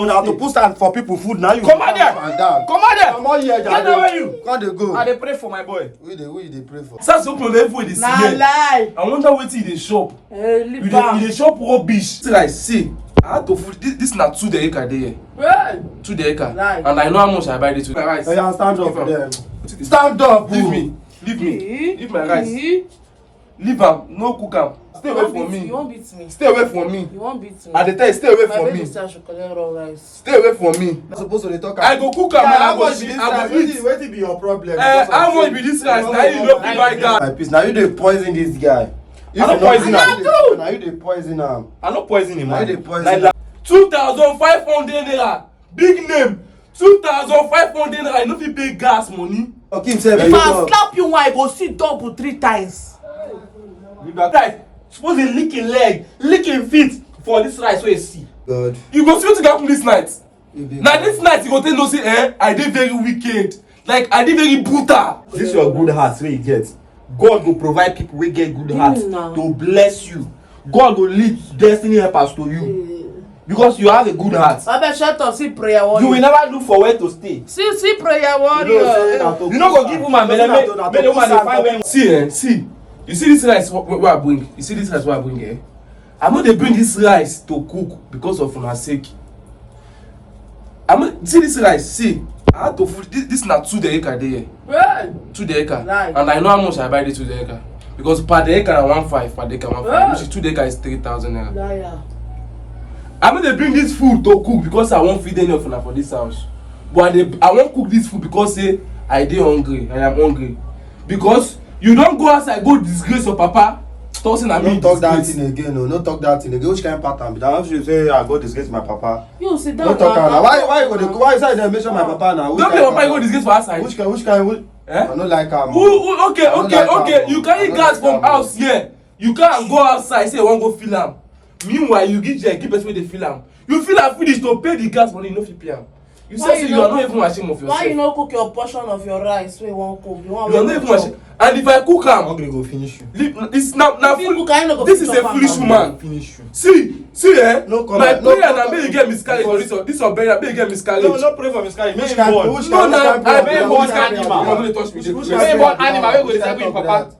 Now to put stand for people food now you come out there. Come out there. Come on here, Get away you. Can't they go? I dey pray for my boy. Who they pray for? That's open level with the Nah lie. I wonder what he dey shop. You dey shop rubbish. See like see. I had to food this na 2 the acre dey here. 2 the acre. And I know how much I buy this with my rice. Oh, yeah, stand up for them. Stand up. Leave me. Leave my rice. Leave am. No cook am. Stay away from me. You won't beat me. Stay away from me. You won't beat me. I dey tell you, stay away from me. Stay away from me. I'm supposed to talk. I go cook am and I go eat. What be your problem? How much be this rice? Now you no fit buy gas. My peace. Now you dey poison this guy. I no poison am. Now you dey poison am. I no poison him. Now you dey poison am. 2,500 naira. Big name. 2,500 naira. You no fit pay gas money. Okay, himself. If I slap you one, I go see double 3 times. Guys, suppose dey lick him leg, lick him feet for this rice wey you see. God. You go see wetin go happen this night. Na this night you go take know say I dey very wicked. Like I dey very brutal. This your good heart wey you get. God go provide people wey get good heart to bless you. God go lead destiny helpers to you because you have a good heart. Abeg shut up, see prayer warrior. You will never look for where to stay. See prayer warrior. You no go give woman belle make the woman dey find where. See. You see this rice wey I bring? You see this rice wey I bring here? I'm not dey bring this rice to cook because of una sake. See this rice, see. I had to food this na 2 the acre dey here. 2 the acre. And I know how much I buy this 2 the acre. Because per the acre na 1.5, per the acre 1.5. Which is 2 the acre is 3,000 naira. I'm not dey bring this food to cook because I wan feed any of una for this house. But I wan cook this food because say I dey hungry. I am hungry. Because you don't go outside go disgrace your papa. Tossing at me. Don't talk that thing again. No, talk that thing again. Which kind of pattern? But I you say I go disgrace my papa. You sit down. Don't talk that. Why you go? Why say they mention my papa now? Don't be papa go disgrace for outside. Which kind? I don't like him. Okay. You carry gas from house here. You can't go outside. Say you wan go fill am. Meanwhile, you give person wey dey fill am. You fill am finish to pay the gas money. You no fit pay am. You say you are not even ashamed of yourself. Why you no cook your portion of your rice wey you wan cook? You are not even ashamed. And if I cook am, hungry go finish you. It's now this is a foolish woman. Finish you. See, No comment. my prayer na make you get miscarriage for this your burial, make you get miscarriage. No pray for miscarriage. Which kind? No, I beg born animal. You no touch me. Born animal wey go resemble your papa.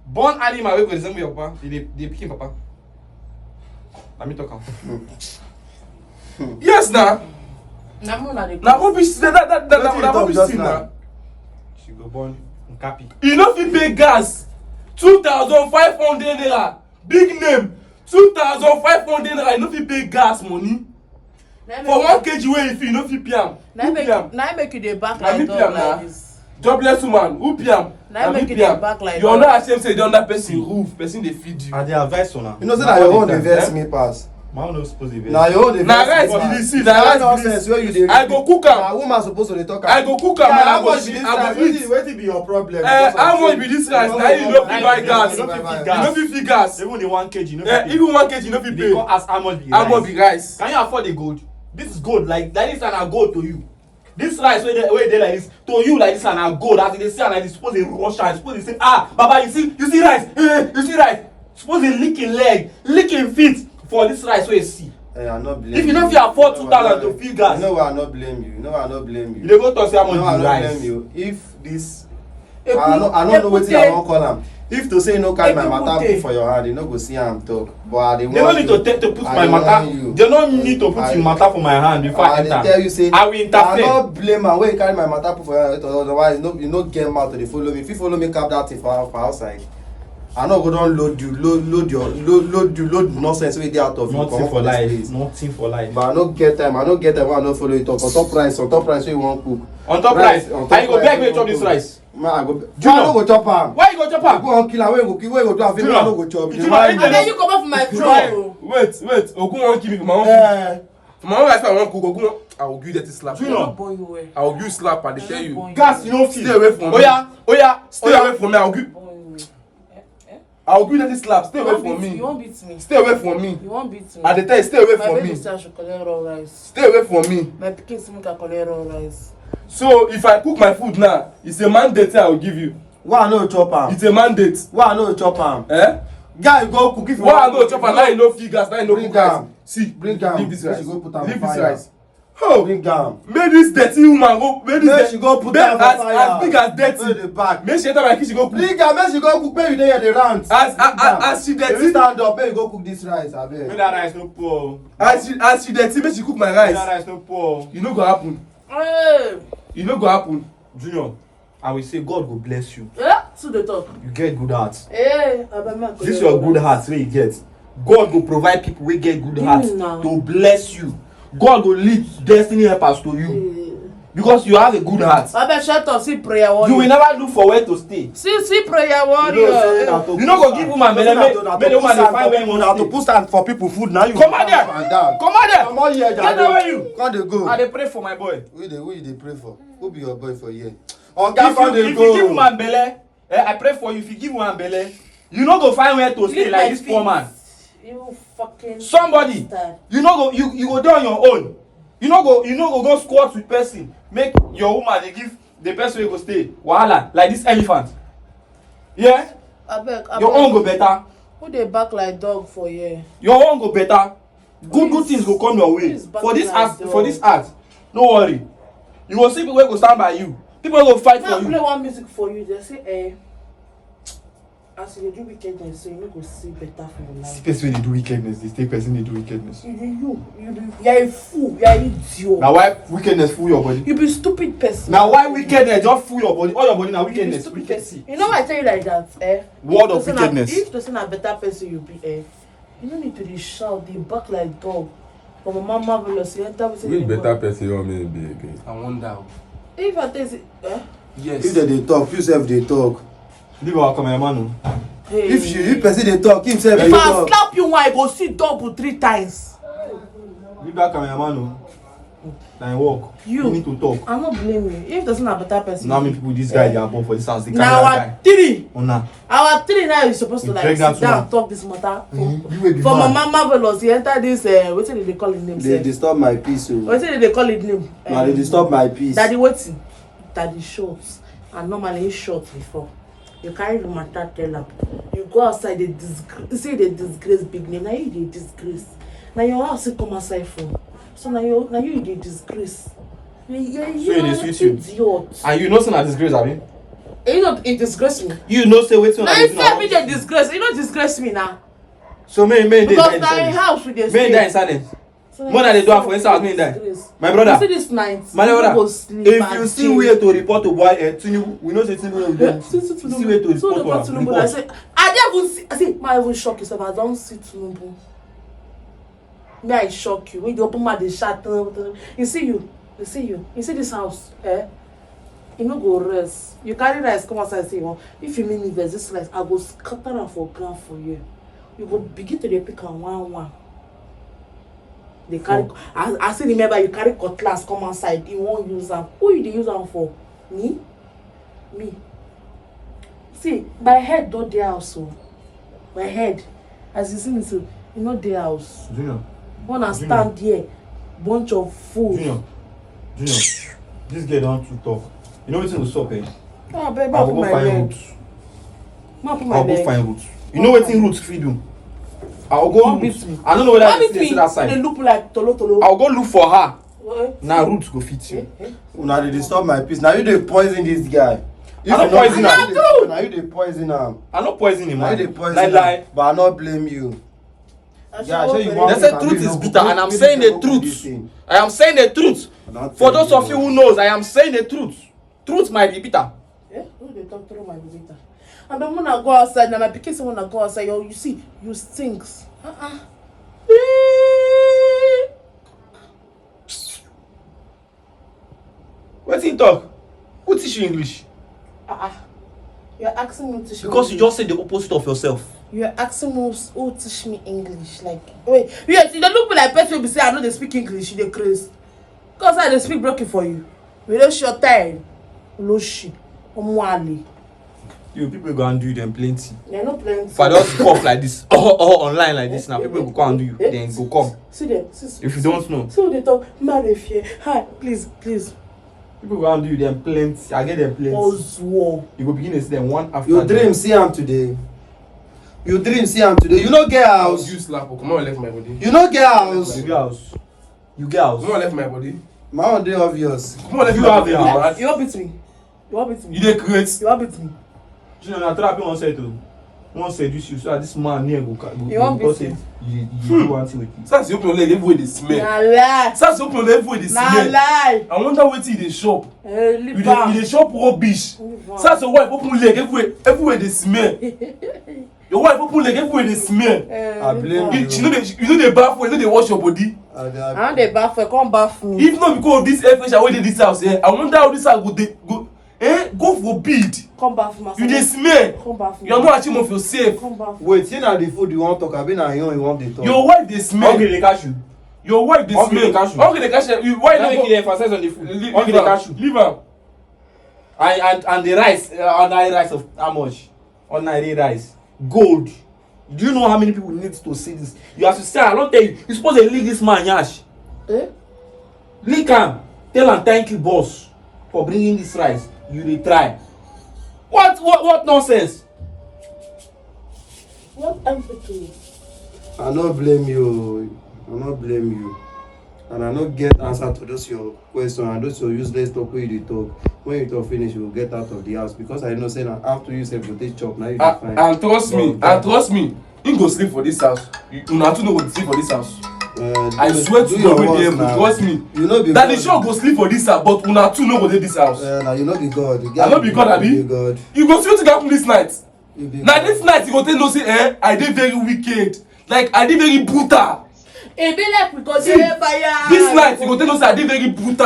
Born animal wey go resemble your papa. The pikin papa. Let me talk am. Yes, na. Na rubbish that rubbish thing na. She go born Nkapi. You no fit pay gas. 2,500 naira. Big name. 2,500 naira. You no fit pay gas money. For 1 kg wey you no fit pay am. Na make you dey back like dog like this. Jobless woman, who pay am? Na make you dey back like you are not ashamed say the under person roof, person dey feed you. I dey advise una. You know say na your own dey vex me pass. My own no suppose dey vex. Na your own dey vex. Na rice be this, see, na rice nonsense where you dey. I go cook am. Na woman suppose to dey talk am. I go cook am and I go eat. Wetin be your problem? How much be this rice? Na you no fit buy gas. You no fit You no fit feed gas. Even the 1 kg, you no fit. Even 1 kg you no fit pay. Because as how much be How much be rice? Can you afford the gold? This is gold. Like this na gold to you. This rice wey dey like this to you like this na gold. As they say, and I suppose they rush am. Suppose they say, Baba, you see rice. You see rice. Suppose they lick him leg, lick him feet for this rice wey you see. I no blame if you no fit afford 2,000 to fill gas. You know why I no blame you. You dey go talk say how much be rice. blame you. If this, I no know wetin I wan call am. If to say you no carry my matter put for your hand, you no go see am talk. But I dey want. They no need to put my matter. They no need to put your matter for my hand before I enter. I dey tell you say I will interfere. I no blame am when you carry my matter put for your hand. Otherwise, you no get mouth to dey follow me. If you follow me, cap that thing for outside. I no go don load nonsense wey dey out of you. Nothing for life. But I no get time. When I no follow you talk on top price wey you wan cook. On top price. How you go beg me to chop this rice? I no go chop am. Why you go chop am? Go on kill am. Wey go do am. I no go chop. Abeg you comot from my throne. Wait. Ogun wan kill me for my own. For my own rice I wan cook. Ogun, I will give you dirty slap. I will give you slap. I dey tell you. Gas, you no fit. Stay away from me. Oya. Stay away from me. I will give you dirty slap. Stay away from me. You won't beat me. Stay away from me. You won't beat me. I dey tell you, stay away from me. My baby say I should collect raw rice. Stay away from me. My pikin say make I collect raw rice. So if I cook my food now, it's a mandate I will give you. Why I no chop am? It's a mandate. Why I no chop am? Guy, go cook if you Why I go chop and now you no figures, now you no Bring cook rice. am. See, Bring am. leave this Make rice. she go put am Leave for this fire. rice. Oh, Bring am. make this dirty woman go. Make she go put am for fire. As big as Go dirty. the back. Make she enter my kitchen go cook. Bring am. Make she go cook. Make you dey here dey rant. As she If you dirty. stand up, make you go cook this rice, Make abeg. that rice no pour. As she dirty, make she cook my Make that rice. rice no pour. You no go happen. Hey. You no go happen. Junior, I will say God go bless you. So they talk. You get good heart. Hey, This your good heart wey you get. God go provide people wey get good heart to bless you. God go lead destiny helpers to you because you have a good heart. Shut up, see prayer warrior. You will never look for where to stay. See prayer warrior. You no go give woman belle make the woman dey find where you to wan put stand for people food now. You Come out there. and down. Come out there. Come on here, Get away you. Come dey go. I dey pray for my boy. Who you dey pray for? Who be your boy for here? If you give woman belle, I pray for you. If you give woman belle, you no go find where to stay like this poor man. You fucking Somebody, bastard. you no go you go dey on your own. You no go squat with person. Make your woman dey give the person wey go stay wahala like this elephant. Yeah? Abeg. Your own go better. Who dey back like dog for here? Your own go better. Good things go come your way. For this act, no worry. You go see people wey go stand by you. People wey go fight Now for play you. one music for you. They say, as you dey do wickedness, so you no go see better for your life. Person wey dey do wickedness, dey take person dey do wickedness. You are a fool. You are an idiot. Na why wickedness full your body? You be stupid person. Na why wickedness just full your body? All your body na You be wickedness. stupid person. You know why I tell you like that? Word If of to say na- wickedness. If to say na better person you be, you no need to dey shout, dey bark like dog. For my mama marvelous, you enter with Which better person you want me to be again? I wonder. If I tell you, Yes. If they talk, you sef dey talk. Leave our cameraman. hey. If person dey talk, him sef dey If I talk. slap you one, I go see double 3 times. Leave that cameraman. Na work. You need to talk. I'm not blaming you. If there's not a better person. Now many people this guy they are born for this house. They carry Now that our guy. 3. Una. Our 3 now is supposed to You like pregnant sit down woman. and talk this matter. You will be For mad. Mama Marvelous, he enter this, what did they call his name? They disturb my peace. What did they call his name? Now they disturb my peace. Daddy waiting. Daddy short. And normally he's short before. You carry the matter, tell him. You go outside, they disgrace. Say they disgrace big name. Now you they disgrace. Now your house come outside from. So now you they disgrace. You're dey sweet you. idiot. And you know say na disgrace, abi? You know it disgrace me. You know say wetin Now if I be the disgrace, you don't disgrace me now. So may dey Because die in now in silence. house we dey May die in stay. silence. So More than they do am for inside house, may die. disgrace. My You brother. see this night. My you brother. go sleep If and you see chill. way to report to boy Tinubu, we know say Tinubu no See do. See way to so the report to Tinubu, I say, I don't even see. I say, my even shock yourself. I don't see Tinubu. Me, I shock you. When you open my the shut, you see you. You see this house, You no go rest. You carry rice come outside say, well, if you mean me there's this rice, I go scatter am for ground for you. You go begin to dey pick am one. They carry. I still remember you carry cutlass come outside. You won't use am. Who you dey use am for? Me. See, my head don't dey house o. My head, as you see me so, you no dey house. Junior. Wanna stand there, bunch of fools. Junior. This girl don too talk. You know wetin go sup, Oh, baby, I I go put go my find leg. roots. Ma put I my go go leg. find roots. You know wetin roots fit do? I will go Don't look. beat me. I don't know whether Why they beat see me? that They side. look like tolo. I will go look for her. Eh? Na roots go fit you. Una dey disturb my peace. Now you dey poison this guy. I no poison am. Now you dey poison am. I no poison him, Now you man. dey poison Lie. am. But I no blame you. Yeah, sure you They want- say truth is bitter, and I'm saying the truth. I am saying the truth. For those of you who knows, I am saying the truth. Truth might be bitter. Who dey talk through my visitor? And then when I go outside, now my pikin say when I go outside, you see, you stinks. Wetin talk? Who teach you English? You're asking me to teach Because me you just said the opposite of yourself. You're asking me who teach me English. Like, wait, yes, you don't look like person will be say I know they speak English, you dey craze. Because I dey speak broken for you. We don't short time. Loshi. Omwale. You people go and do them plenty. They're not plenty. If I just cough like this, or online like this now, people go come and do you. Then go come. See them. See, If you don't know, so they talk, Marifie. Hi, please. people go and do you them plenty. I get them plenty. Oswald. You go begin to see them one after Your the dream see am today. You dream see am today. You no get house. You slap. Come on, left my body. You no get house. You get house. You get house. Come on, left my body. My own dey obvious. Come on, left You my have body. a house. You want beat me? You want beat me? You dey create. You want beat me? You know, na therapy wan set o. Wan seduce you so that this man here go You want because beat me? you do one thing with you. Since you open your leg, everywhere dey smell. Na lie. Since you open your leg, everywhere dey Na smell. lie. I wonder wetin you dey shop. Leave You am. dey shop rubbish. Leave am. Since your wife open leg, everywhere dey smell. Your wife open leg, everywhere dey smell. I blame you. You no dey baff well, you no dey wash your body. I don dey baff for come baff me. If not because of this air freshener wey dey this house, I wonder how this house go for bid. Come baff me. You dey smell. Come baff me. You are not ashamed of yourself. Come baff me. Wait, see na the food you wan talk abi na you wan dey talk. Your wife dey smell. Hungry dey catch you. Your wife dey Hungry dey smell. catch you. Hungry dey catch you. Why Now no make go you emphasize on the food. leave Hungry dey catch you. leave am. And the rice, ordinary rice of how much? Ordinary rice. Gold. Do you know how many people need to see this? You have to say, I don't tell you. You're supposed to lick this man, Yash. Eh? Lick him. Tell him thank you, boss, for bringing this rice. You dey try. What nonsense? What am I doing? I no blame you. I no blame you. And I no get answer to those your question and those your useless talk wey you dey talk. When you talk finish, you will get out of the house because I know say na after you sef go take chop na you dey fine. And trust me, he go sleep for this house. Una two no go sleep for this house. I swear to God, wey dey able trust me. You no be That God. the show go sleep for this house, but una two no go dey this house. Na you no be God. I no be God, abi? You be God. You go see wetin go happen this night. You be Na God. this night you go take know say I dey very wicked, like I dey very brutal. E be like we go See, dey fire. this night you go take know say I dey very brutal.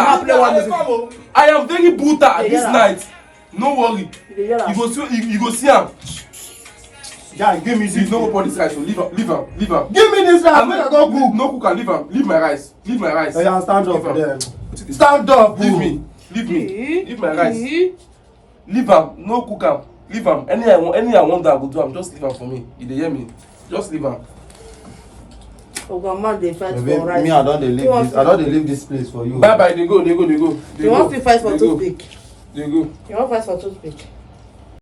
I am very brutal this night. No worry. You go see am. Guy, give me See, this. no go pour this rice. So leave am. Give me this rice. Make I go cook. No cook am. Leave am. Leave my rice. Leave my rice. Oya, stand up Leave am. then. Stand up. Leave me. Leave my rice. Leave am. No cook am. Leave am. Any I want that I go do am. Just leave am for me. You dey hear me? Just leave am. Oga man dey fight Maybe for rice. me, I don dey leave this. I don dey leave this place for you. Bye bye. They go. You wan still fight for toothpick? They go. You wan fight for toothpick?